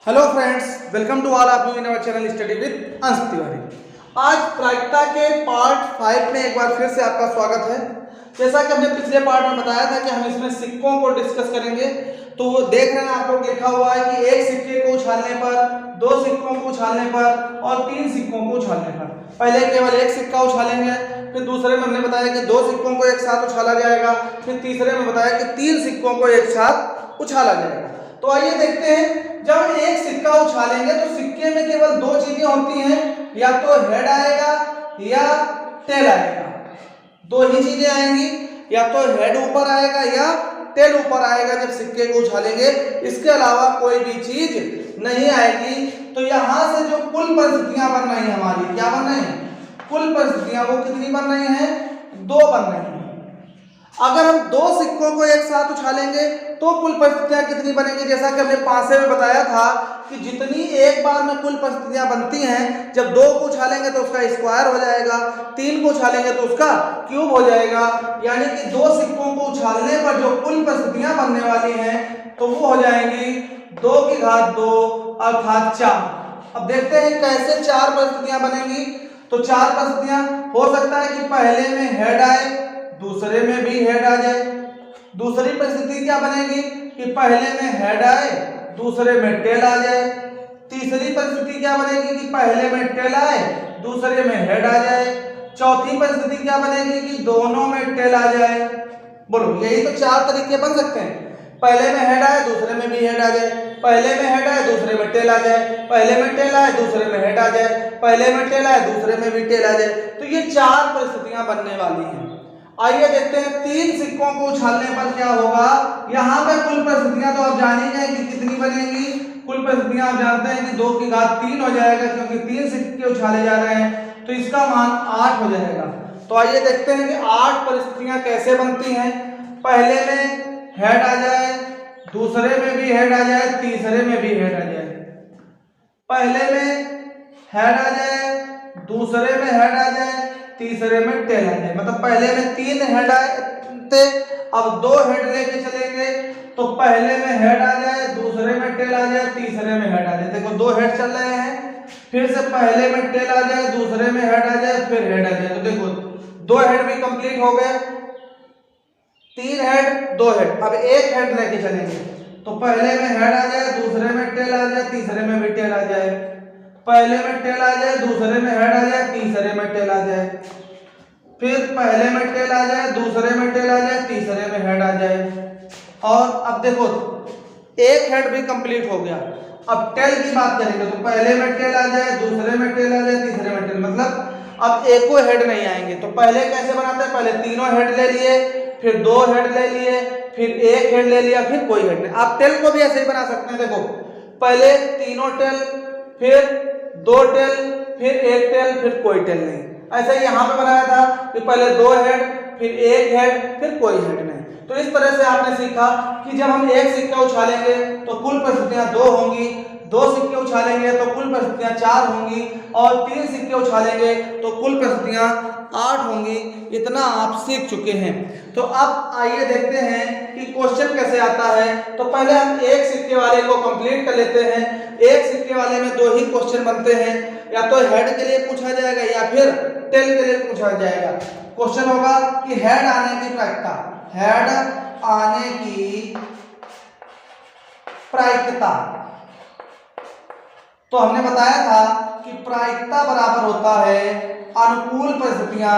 Hello friends, welcome to all of you in our channel study with Ansh Tiwari. आज प्रायिकता के part 5 में एक बार फिर से आपका स्वागत है। जैसा कि हमने पिछले पार्ट में बताया था कि हम इसमें सिक्कों को डिस्कस करेंगे। तो देख रहे हैं आप लोग, लिखा हुआ है कि एक सिक्के को उछालने पर, दो सिक्कों को उछालने पर और तीन सिक्कों को उछालने पर। पहले केवल एक सिक्का उछालेंगे, फिर दूसरे में हमने बताया कि दो सिक्कों को एक साथ उछाला जाएगा, फिर तीसरे में बताया कि तीन सिक्कों को एक साथ उछाला जाएगा। तो आइए देखते हैं, जब हम एक सिक्का उछालेंगे तो सिक्के में केवल दो चीजें होती हैं, या तो हेड आएगा या टेल आएगा। दो ही चीजें आएंगी, या तो हेड ऊपर आएगा या टेल ऊपर आएगा जब सिक्के को उछालेंगे। इसके अलावा कोई भी चीज नहीं आएगी। तो यहां से जो कुल परिस्थितियां बन रही हैं हमारी, क्या बन रही हैं? कुल परिस्थितियां वो कितनी बन रही हैं? दो बन रही हैं। अगर हम दो सिक्कों को एक साथ उछालेंगे तो कुल परिस्थितियां कितनी बनेंगी? जैसा कि हमने पासे में बताया था कि जितनी एक बार में कुल परिस्थितियां बनती हैं, जब दो को उछालेंगे तो उसका स्क्वायर हो जाएगा, तीन को उछालेंगे तो उसका क्यूब हो जाएगा। यानी कि दो सिक्कों को उछालने पर जो कुल परिस्थितियां बनने वाली हैं तो वो हो जाएंगी 2 की घात 2 अर्थात 4। अब देखते हैं कैसे चार परिस्थितियां बनेंगी। तो चार परिस्थितियां हो सकता है कि पहले में हेड आए, दूसरे में भी हेड आ जाए। दूसरी परिस्थिति क्या बनेगी कि पहले में हेड आए, दूसरे में टेल आ जाए। तीसरी परिस्थिति क्या बनेगी कि पहले में टेल आए, दूसरे में हेड आ जाए। चौथी परिस्थिति क्या बनेगी कि दोनों में टेल आ जाए। बोलो, यही तो चार तरीके बन सकते हैं। पहले में हेड आए, दूसरे में भी हेड आ जाए। पहले में हेड आए, दूसरे में टेल आ जाए। पहले में टेल आए, दूसरे में हेड आ जाए। पहले में टेल आए, दूसरे में भी टेल आ जाए। तो ये चार परिस्थितियां बनने वाली हैं। आइए देखते हैं तीन सिक्कों को उछालने पर क्या होगा। यहाँ पे कुल परिस्थितियां तो आप जान ही गए कि कितनी बनेंगी। कुल परिस्थितियां आप जानते हैं कि 2 की घात 3 हो जाएगा, क्योंकि तीन सिक्के उछाले जा रहे हैं। तो इसका मान 8 हो जाएगा। तो आइए देखते हैं कि 8 परिस्थितियां कैसे बनती हैं। पहले में हेड आ जाए, दूसरे में भी हेड आ जाए, तीसरे में भी हेड आ जाए। पहले में हेड आ जाए, दूसरे में हेड आ जाए, तीसरे में टेल आ जाए। मतलब पहले में 3 हेड आए थे, अब 2 हेड लेके चलेंगे तो पहले में हेड आ जाए, दूसरे में टेल आ जाए, तीसरे में हेड आ जाए। देखो 2 हेड चल रहे हैं, फिर से पहले में टेल आ जाए, दूसरे में हेड आ जाए, फिर हेड आ जाए। तो देखो 2 हेड भी कंप्लीट हो गए। 3 हेड, 2 हेड, अब 1 हेड लेके चलेंगे तो पहले में हेड आ जाए, दूसरे में टेल आ जाए, तीसरे में भी टेल आ जाए। पहले में टेल आ जाए, दूसरे में हेड आ जाए, तीसरे में टेल आ जाए। फिर पहले में टेल आ जाए, दूसरे में टेल आ जाए, तीसरे में हेड आ जाए। और अब देखो 1 हेड भी कंप्लीट हो गया। अब टेल की बात करेंगे तो पहले में टेल आ जाए, दूसरे में टेल आ जाए, तीसरे में टेल, मतलब अब एको हेड नहीं आएंगे। तो पहले कैसे बनाते हैं? पहले तीनों हेड ले लिए, फिर 2 हेड ले लिए, फिर 1 हेड ले लिया, फिर कोई हेड नहीं। आप टेल को भी ऐसे ही बना सकते हैं। देखो पहले तीनों टेल, फिर 2 टेल, फिर 1 टेल, फिर कोई टेल नहीं। ऐसा ही यहाँ पे बनाया था कि पहले 2 हेड, फिर 1 हेड, फिर कोई हेड नहीं। तो इस तरह से आपने सीखा कि जब हम एक सिक्का उछालेंगे तो कुल परिस्थितियां 2 होंगी, 2 सिक्के उछालेंगे तो कुल परिस्थितियां 4 होंगी, और 3 सिक्के उछालेंगे तो कुल परिस्थितियां 8 होंगी। इतना आप सीख चुके हैं। तो अब आइए देखते हैं कि क्वेश्चन कैसे आता है। तो पहले हम एक सिक्के वाले को कंप्लीट कर लेते हैं। एक सिक्के वाले में 2 ही क्वेश्चन बनते हैं, या तो हेड के लिए पूछा जाएगा या फिर टेल के लिए पूछा जाएगा। क्वेश्चन होगा कि हेड आने की प्रायिकता, हेड आने की प्रायिकता। तो हमने बताया था कि प्रायिकता बराबर होता है अनुकूल परिस्थितियां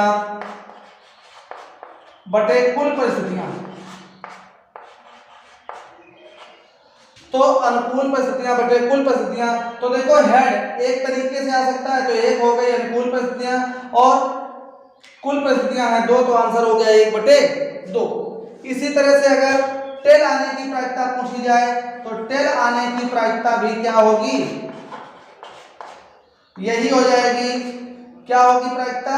बटे कुल परिस्थितियां। तो अनुकूल परिस्थितियां बटे कुल परिस्थितियां। तो देखो हेड एक तरीके से आ सकता है, तो एक हो गई अनुकूल परिस्थितियां, और कुल परिस्थितियां हैं 2, तो आंसर हो गया 1/2। इसी तरह से अगर टेल आने की प्रायिकता पूछी जाए तो टेल आने की प्रायिकता भी क्या होगी? यही हो जाएगी। क्या होगी प्रायिकता?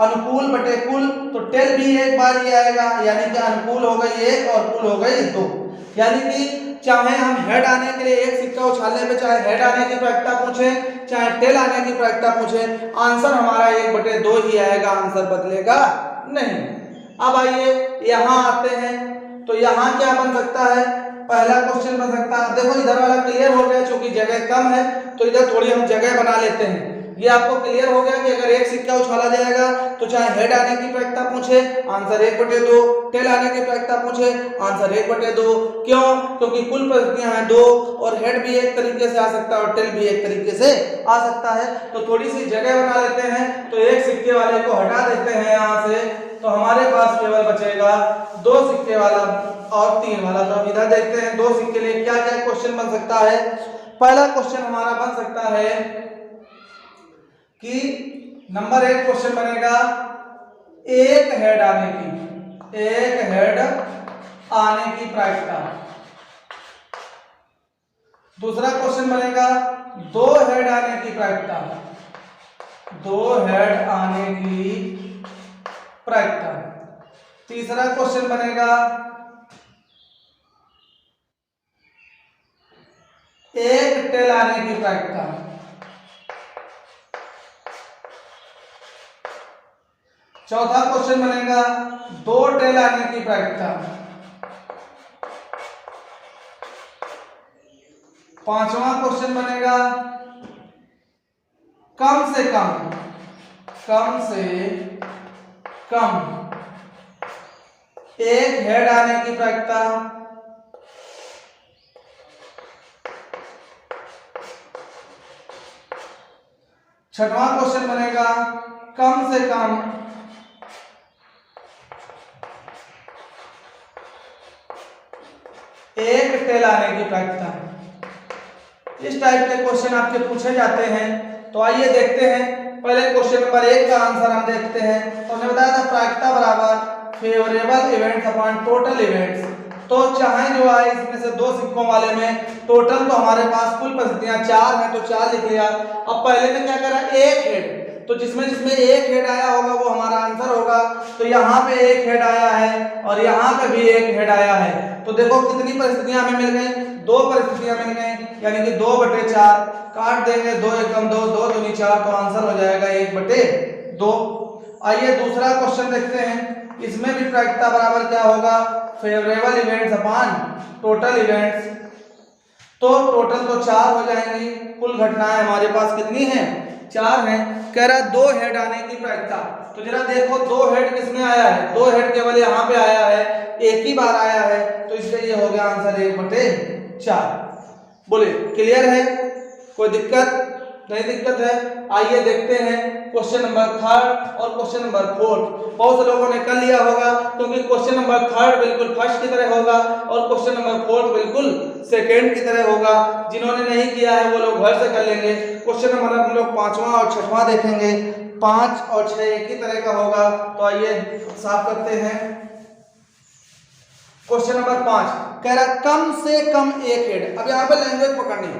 अनुकूल बटे कुल। तो टेल भी एक बार ही आएगा, यानी कि अनुकूल हो गई 1 और कुल हो गई 2। यानी कि चाहे हम हेड आने के लिए एक सिक्का उछालने में चाहे हेड आने की प्रायिकता पूछे, चाहे टेल आने की प्रायिकता पूछे, आंसर हमारा 1/2 ही आएगा, आंसर बदलेगा नहीं। अब आइए यहां आते हैं। तो यहां क्या बन सकता है? पहला क्वेश्चन बन सकता है। देखो इधर वाला क्लियर हो गया, क्योंकि जगह कम है तो इधर थोड़ी हम जगह बना लेते हैं। ये आपको क्लियर हो गया कि अगर एक सिक्का उछाला जाएगा तो चाहे हेड आने की प्रायिकता पूछे आंसर 1/2, टेल आने की प्रायिकता पूछे आंसर 1/2। क्यों? क्योंकि कुल परिस्थितियां हैं 2 और हेड भी एक तरीके से आ सकता है और टेल भी एक तरीके से आ सकता है। तो थोड़ी सी जगह बना लेते हैं, तो एक सिक्के वाले को हटा देते हैं यहाँ से, तो हमारे पास केवल बचेगा 2 सिक्के वाला और 3 वाला। तो अब इधर देखते हैं 2 सिक्के के लिए क्या क्या क्वेश्चन बन सकता है। पहला क्वेश्चन हमारा बन सकता है कि नंबर 1 क्वेश्चन बनेगा एक हेड आने की प्रायिकता। दूसरा क्वेश्चन बनेगा 2 हेड आने की प्रायिकता, 2 हेड आने की प्रायिकता। तीसरा क्वेश्चन बनेगा एक टेल आने की प्रायिकता। चौथा क्वेश्चन बनेगा 2 टेल आने की प्रायिकता। पांचवा क्वेश्चन बनेगा कम से कम एक हेड आने की प्रायिकता। छठवां क्वेश्चन बनेगा कम से कम एक टेल आने की प्रायिकता। इस टाइप के क्वेश्चन आपके पूछे जाते हैं। तो आइए देखते हैं, पहले क्वेश्चन नंबर 1 का आंसर हम देखते हैं। तो हमने बताया था प्रायिकता बराबर favourable events upon total events. तो चाहे जो आए इसमें से 2 सिक्कों वाले में टोटल तो हमारे पास कुल परिस्थितियां 4 हैं, तो 4 लिख लिया। अब पहले में क्या करा, एक हेड, तो जिसमें एक हेड आया होगा वो हमारा आंसर होगा। तो यहाँ पे एक हेड आया है और यहाँ पे भी एक हेड आया है। तो देखो कितनी परिस्थितियां हमें मिल गई, 2 परिस्थितियां मिल गई, यानी कि 2/4 काट देंगे, 2 एकम 2, 2 दूनी 4, तो आंसर हो जाएगा 1/2। आइए दूसरा क्वेश्चन देखते हैं। इसमें भी प्रायिकता बराबर क्या होगा, favourable events upon total events. तो टोटल तो 4 हो जाएंगी, कुल घटनाएं हमारे पास कितनी हैं, 4 हैं। कह रहा 2 हेड आने की प्रायिकता। तो जरा देखो 2 हेड किसमें आया है, 2 हेड केवल यहाँ पे आया है, एक ही बार आया है, तो इसलिए ये हो गया आंसर 1/4। बोले क्लियर है, कोई दिक्कत नहीं? दिक्कत है। आइए देखते हैं क्वेश्चन नंबर 3 और क्वेश्चन नंबर 4। बहुत से लोगों ने कर लिया होगा, क्योंकि क्वेश्चन नंबर 3 बिल्कुल फर्स्ट की तरह होगा और क्वेश्चन नंबर 4 बिल्कुल सेकेंड की तरह होगा। जिन्होंने नहीं किया है वो लोग घर से कर लेंगे। क्वेश्चन नंबर हम लोग 5वां और 6वां देखेंगे। 5 और 6 एक ही तरह का होगा। तो आइए साफ करते हैं। क्वेश्चन नंबर 5 कह रहा कम से कम एक हेड। अब यहाँ पे लैंग्वेज पकड़नी,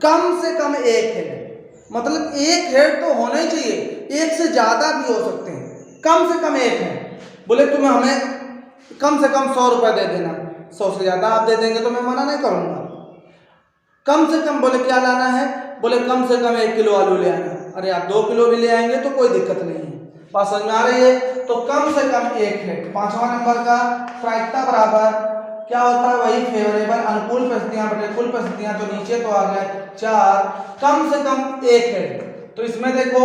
कम से कम एक हेड मतलब एक हेड तो होना ही चाहिए, एक से ज्यादा भी हो सकते हैं, कम से कम एक है। बोले तुम हमें कम से कम 100 रुपए दे देना, 100 से ज्यादा आप दे देंगे तो मैं मना नहीं करूंगा। कम से कम बोले क्या लाना है, बोले कम से कम 1 किलो आलू ले आना। अरे आप 2 किलो भी ले आएंगे तो कोई दिक्कत नहीं है, बात समझ में आ रही है। तो कम से कम एक हेड। 5वां नंबर का प्रायिकता बराबर क्या होता है, वही फेवरेबल अनुकूल परिस्थितियां बटे कुल परिस्थितियां। तो नीचे तो आ गए 4, कम से कम एक हेड। तो इसमें देखो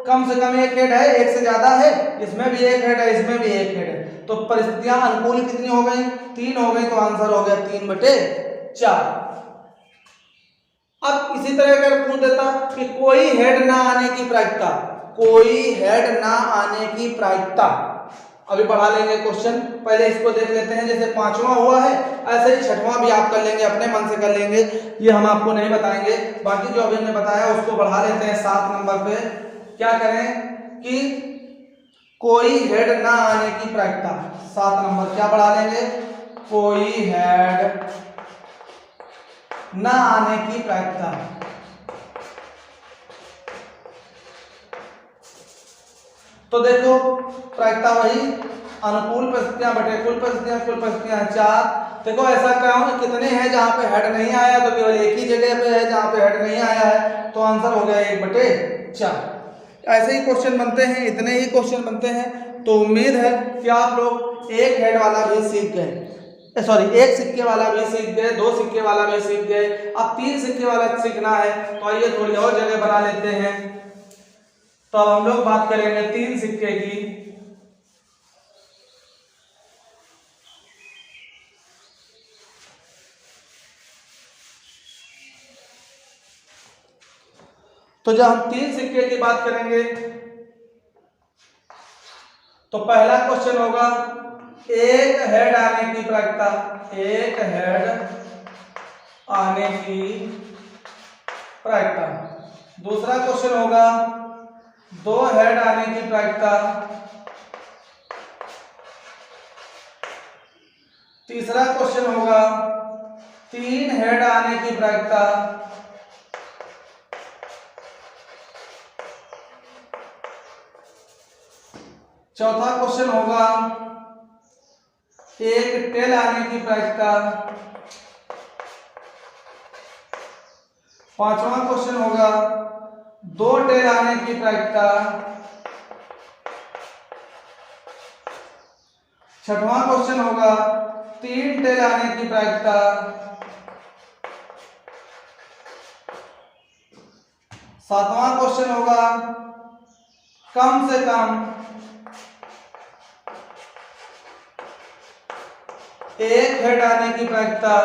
कम से कम एक हेड है, एक से ज्यादा है, इसमें भी एक हेड है, इसमें भी एक हेड है। तो परिस्थितियां अनुकूल कितनी हो गई, 3 हो गई। तो आंसर हो गया 3/4। अब इसी तरह अगर पूछ देता कि कोई हेड ना आने की प्रायिकता, कोई हेड ना आने की प्रायिकता, अभी बढ़ा लेंगे क्वेश्चन, पहले इसको देख लेते हैं। जैसे 5वां हुआ है ऐसे ही 6वां भी आप कर लेंगे, अपने मन से कर लेंगे, ये हम आपको नहीं बताएंगे। बाकी जो अभी हमने बताया उसको बढ़ा लेते हैं। 7 नंबर पे क्या करें कि कोई हेड ना आने की प्रायिकता। 7 नंबर क्या बढ़ा लेंगे, कोई हेड ना आने की प्रायिकता। तो देखो प्रायिकता वही अनुकूल परिस्थितियां बटे कुल परिस्थितियां, कुल परिस्थितियां 4। देखो ऐसा क्या हो, कितने हैं जहां पे हेड नहीं आया, तो केवल एक ही जगह पे है जहां पे हेड नहीं आया है, तो आंसर हो गया 1/4। ऐसे ही क्वेश्चन बनते हैं, इतने ही क्वेश्चन बनते हैं। तो उम्मीद है कि आप लोग एक हेड वाला भी सीख गए। सॉरी, एक सिक्के वाला भी सीख गए, 2 सिक्के वाला भी सीख गए, अब 3 सिक्के वाला सीखना है। तो आइए थोड़ी और जगह बना लेते हैं। तो अब हम लोग बात करेंगे 3 सिक्के की। तो जब हम 3 सिक्के की बात करेंगे तो पहला क्वेश्चन होगा एक हेड आने की प्रायिकता, एक हेड आने की प्रायिकता। दूसरा क्वेश्चन होगा 2 हेड आने की प्रायिकता। तीसरा क्वेश्चन होगा 3 हेड आने की प्रायिकता। चौथा क्वेश्चन होगा एक टेल आने की प्रायिकता। पांचवा क्वेश्चन होगा 2 टेल आने की प्रायिकता। छठवां क्वेश्चन होगा 3 टेल आने की प्रायिकता। सातवां क्वेश्चन होगा कम से कम एक हेड आने की प्रायिकता।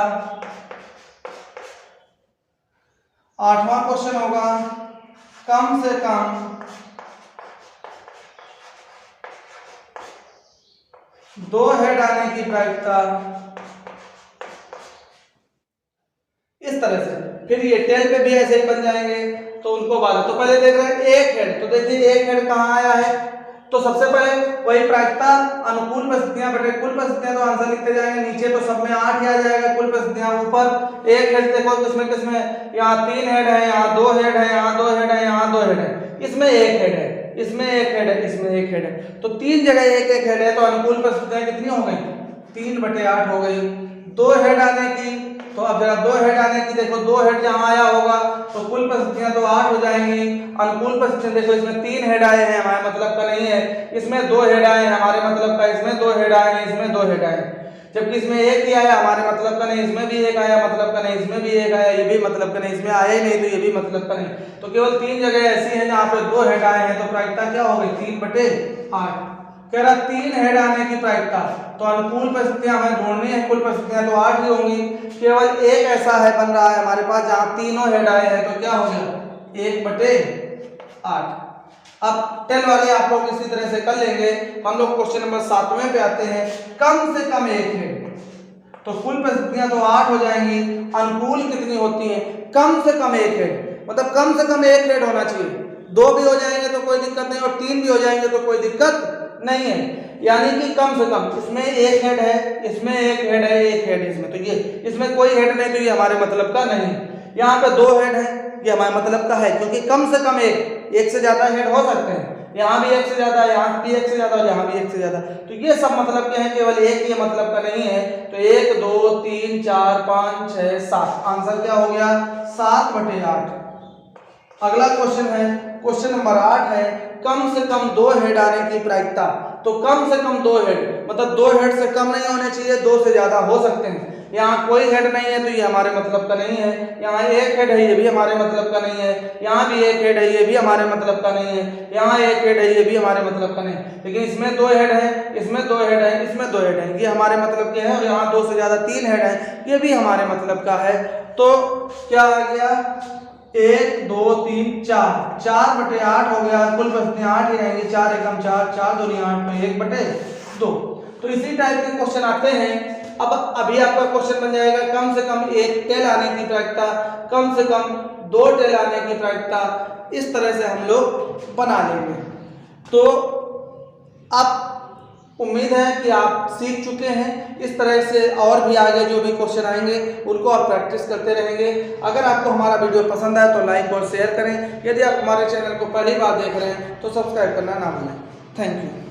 आठवां क्वेश्चन होगा कम से कम 2 हेड आने की प्रायिकता। इस तरह से फिर ये टेल पे भी ऐसे ही बन जाएंगे। तो उनको बात, तो पहले देख रहे हैं एक हेड। तो देखिए एक हेड कहाँ आया है, तो सबसे पहले वही प्रायिकता अनुकूल परिस्थितियां बटे कुल परिस्थितियां। तो आंसर लिखते जाएंगे, नीचे तो सब में 8 ही आ जाएगा कुल परिस्थितियां। ऊपर एक हेड देखो किसमें किसमें, यहाँ 3 हेड है, यहाँ 2 हेड है, यहाँ 2 हेड है, यहाँ 2 हेड है, इसमें 1 हेड है, इसमें 1 हेड है, इसमें 1 हेड है। तो 3 जगह 1-1 हेड है। तो अनुकूल परिस्थितियां कितनी हो गई, 3/8 हो गई। 2 हेड आने की, तो अब जरा 2 हेड आने की देखो, 2 हेड जहां आया होगा तो कुल परिस्थितियां तो 8 हो जाएंगी। अनुकूल परिस्थितियां देखो, इसमें 3 हेड आए हैं, हमारे मतलब का नहीं है, इसमें 2 हेड आए हैं, हमारे मतलब का, इसमें 2 हेड आए हैं, इसमें 2 हेड आए हैं। जबकि इसमें 1 ही आया, हमारे मतलब का नहीं, इसमें भी 1 आया, मतलब का नहीं, इसमें भी 1 आया, ये भी मतलब का नहीं, इसमें आया ही नहीं, तो ये भी मतलब का नहीं। तो केवल 3 जगह ऐसी है जहां पे 2 हेड आए हैं। तो प्रायिकता क्या हो गई, 3/8। कह रहा 3 हेड आने की प्रायिकता। तो अनुकूल परिस्थितियां हमें ढूंढनी है, कुल परिस्थितियां तो 8 ही होंगी। केवल एक ऐसा है बन रहा है हमारे पास जहां तीनों हेड आए हैं। तो क्या हो गया, 1/8। अब टेल वाले आप लोग इसी तरह से कर लेंगे। हम लोग क्वेश्चन नंबर 7वें पे आते हैं, कम से कम 1 हेड। तो कुल परिस्थितियां तो 8 हो जाएंगी, अनुकूल कितनी होती है, कम से कम 1 हेड। मतलब कम से कम 1 हेड होना चाहिए। 2 भी हो जाएंगे तो कोई दिक्कत नहीं, और 3 भी हो जाएंगे तो कोई दिक्कत नहीं है। यानी कि कम से कम इसमें 1 हेड है, इसमें 1 हेड है, 1 हेड इसमें, तो ये इसमें कोई हेड नहीं, तो ये हमारे मतलब का नहीं। यहाँ पे 2 हेड है, ये हमारे मतलब का है, क्योंकि कम से कम एक से ज्यादा हेड हो सकते हैं। यहाँ भी 1 से ज्यादा, यहाँ भी 1 से ज्यादा, और यहाँ भी 1 से ज्यादा। तो ये सब मतलब के हैं, केवल एक ही मतलब का नहीं है। तो 1 2 3 4 5 6 7, आंसर क्या हो गया, 7/8। अगला क्वेश्चन है, क्वेश्चन नंबर 8 है, कम से कम 2 हेड आने की प्रायिकता। तो कम से कम 2 हेड, मतलब 2 हेड से कम नहीं होने चाहिए, 2 से ज्यादा हो सकते हैं। यहाँ कोई हेड नहीं है, तो ये हमारे मतलब का नहीं है। यहाँ 1 हेड है, ये भी हमारे मतलब का नहीं है। यहाँ भी 1 हेड है, ये भी हमारे मतलब का नहीं है। यहाँ 1 हेड है, ये भी हमारे मतलब का नहीं। लेकिन इसमें 2 हेड है, इसमें 2 हेड है, इसमें 2 हेड है, ये हमारे मतलब के हैं। और यहाँ 2 से ज्यादा 3 हेड है, ये भी हमारे मतलब का है। तो क्या आ गया, 1 2 3 4, 4/8 हो गया। कुल परिस्थितियां 8 ही रहेंगी, 4 एकम 4, 4 दूनी 8, तो 1/2। तो इसी टाइप के क्वेश्चन आते हैं। अब अभी आपका क्वेश्चन बन जाएगा, कम से कम 1 टेल आने की प्रायिकता, कम से कम 2 टेल आने की प्रायिकता। इस तरह से हम लोग बना लेंगे। तो अब उम्मीद है कि आप सीख चुके हैं। इस तरह से और भी आगे जो भी क्वेश्चन आएंगे उनको आप प्रैक्टिस करते रहेंगे। अगर आपको हमारा वीडियो पसंद आए तो लाइक और शेयर करें। यदि आप हमारे चैनल को पहली बार देख रहे हैं तो सब्सक्राइब करना ना भूलें। Thank you.